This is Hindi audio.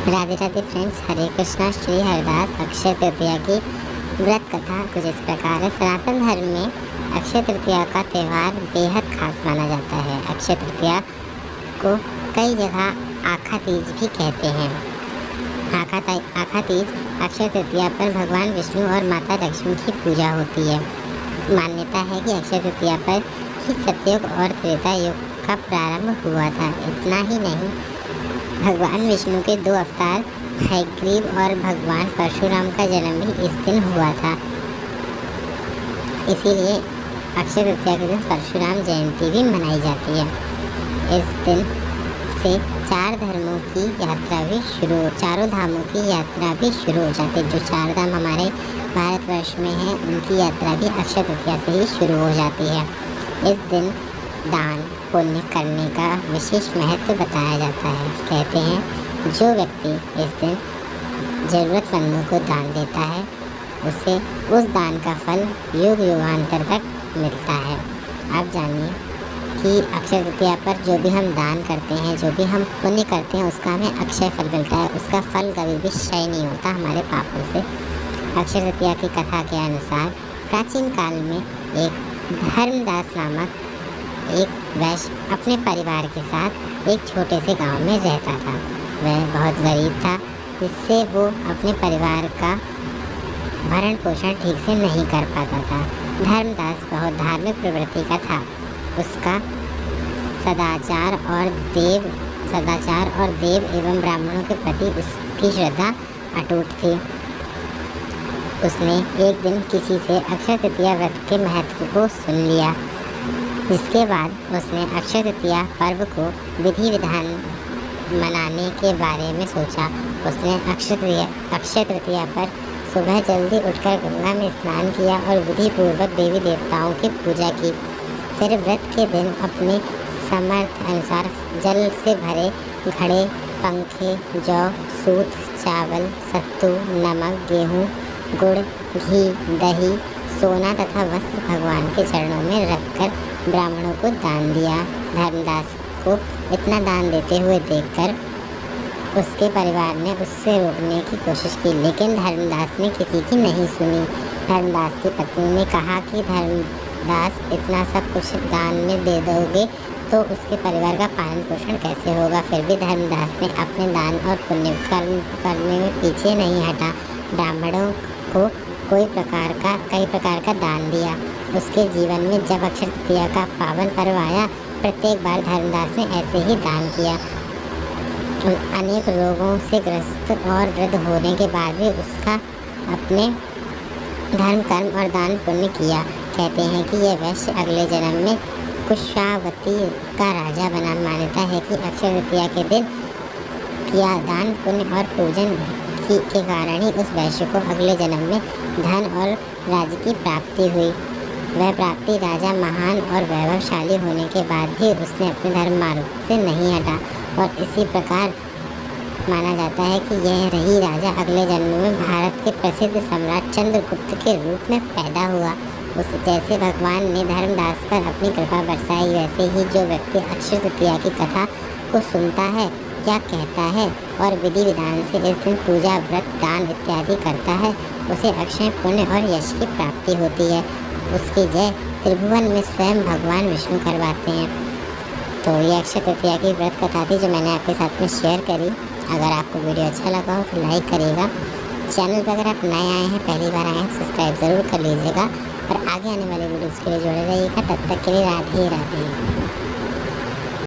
राधे राधे फ्रेंड्स, हरे कृष्णा। श्री हरिदास अक्षय तृतीया की व्रत कथा कुछ इस प्रकार है। सनातन धर्म में अक्षय तृतीया का त्यौहार बेहद खास माना जाता है। अक्षय तृतीया को कई जगह आखा तीज भी कहते हैं। आखा तीज अक्षय तृतीया पर भगवान विष्णु और माता लक्ष्मी की पूजा होती है। मान्यता है कि अक्षय तृतीया पर ही सतयुग और त्रेता युग का प्रारंभ हुआ था। इतना ही नहीं, भगवान विष्णु के 2 अवतार हयग्रीव और भगवान परशुराम का जन्म भी इस दिन हुआ था। इसीलिए अक्षय तृतीया के दिन परशुराम जयंती भी मनाई जाती है। इस दिन से 4 धामों की यात्रा भी शुरू हो जाती है। जो 4 धाम हमारे भारतवर्ष में हैं, उनकी यात्रा भी अक्षय तृतीया से ही शुरू हो जाती है। इस दिन दान पुण्य करने का विशेष महत्व बताया जाता है। कहते हैं, जो व्यक्ति इस दिन ज़रूरतमंदों को दान देता है, उसे उस दान का फल युग युगांतर तक मिलता है। आप जानिए कि अक्षय तृतीया पर जो भी हम दान करते हैं, जो भी हम पुण्य करते हैं, उसका हमें अक्षय फल मिलता है। उसका फल कभी भी क्षय नहीं होता हमारे पापों से। अक्षय तृतीया की कथा के अनुसार प्राचीन काल में एक धर्मदास नामक एक वैश्य अपने परिवार के साथ एक छोटे से गांव में रहता था। वह बहुत गरीब था, जिससे वो अपने परिवार का भरण पोषण ठीक से नहीं कर पाता था। धर्मदास बहुत धार्मिक प्रवृत्ति का था। उसका सदाचार और देव एवं ब्राह्मणों के प्रति उसकी श्रद्धा अटूट थी। उसने एक दिन किसी से अक्षय तृतीया व्रत के महत्व को सुन लिया, जिसके बाद उसने अक्षय तृतीया पर्व को विधि विधान मनाने के बारे में सोचा। उसने अक्षय तृतीया पर सुबह जल्दी उठकर गंगा में स्नान किया और विधि पूर्वक देवी देवताओं की पूजा की। फिर व्रत के दिन अपने सामर्थ्य अनुसार जल से भरे घड़े, पंखे, जौ, सूत, चावल, सत्तू, नमक, गेहूँ, गुड़, घी, दही, सोना तथा वस्त्र भगवान के चरणों में रखकर ब्राह्मणों को दान दिया। धर्मदास को इतना दान देते हुए देखकर उसके परिवार ने उससे रोकने की कोशिश की, लेकिन धर्मदास ने किसी की नहीं सुनी। धर्मदास की पत्नी ने कहा कि धर्मदास, इतना सब कुछ दान में दे दोगे तो उसके परिवार का पालन पोषण कैसे होगा। फिर भी धर्मदास ने अपने दान और पुण्य कर्म करने में पीछे नहीं हटा। ब्राह्मणों को कई प्रकार का दान दिया। उसके जीवन में जब अक्षय तृतीया का पावन पर्व आया, प्रत्येक बार धर्मदास ने ऐसे ही दान किया। अनेक रोगों से ग्रस्त और वृद्ध होने के बाद भी उसका अपने धर्म कर्म और दान पुण्य किया। कहते हैं कि यह वैश्य अगले जन्म में कुशावती का राजा बना। मान्यता है कि अक्षय तृतीया के दिन किया दान पुण्य और पूजन के कारण ही उस वैश्य को अगले जन्म में धन और राज्य की प्राप्ति हुई। वह प्राप्ति राजा महान और वैभवशाली होने के बाद भी उसने अपने धर्म मार्ग से नहीं हटा, और इसी प्रकार माना जाता है कि यह रही राजा अगले जन्म में भारत के प्रसिद्ध सम्राट चंद्रगुप्त के रूप में पैदा हुआ। उस जैसे भगवान ने धर्मदास पर अपनी कृपा बरसाई, वैसे ही जो व्यक्ति अक्षय तृतीया की कथा को सुनता है या कहता है और विधि विधान से इस दिन पूजा, व्रत, दान इत्यादि करता है, उसे अक्षय पुण्य और यश की प्राप्ति होती है। उसकी जय त्रिभुवन में स्वयं भगवान विष्णु करवाते हैं। तो ये अक्षय तृतीया की व्रत कथा थी, जो मैंने आपके साथ में शेयर करी। अगर आपको वीडियो अच्छा लगा हो तो लाइक करिएगा। चैनल पर अगर आप नए आए हैं, पहली बार आए हैं, सब्सक्राइब ज़रूर कर लीजिएगा और आगे आने वाले वीडियोज़ के लिए जुड़े रहिएगा। तब तक के लिए राधे राधे।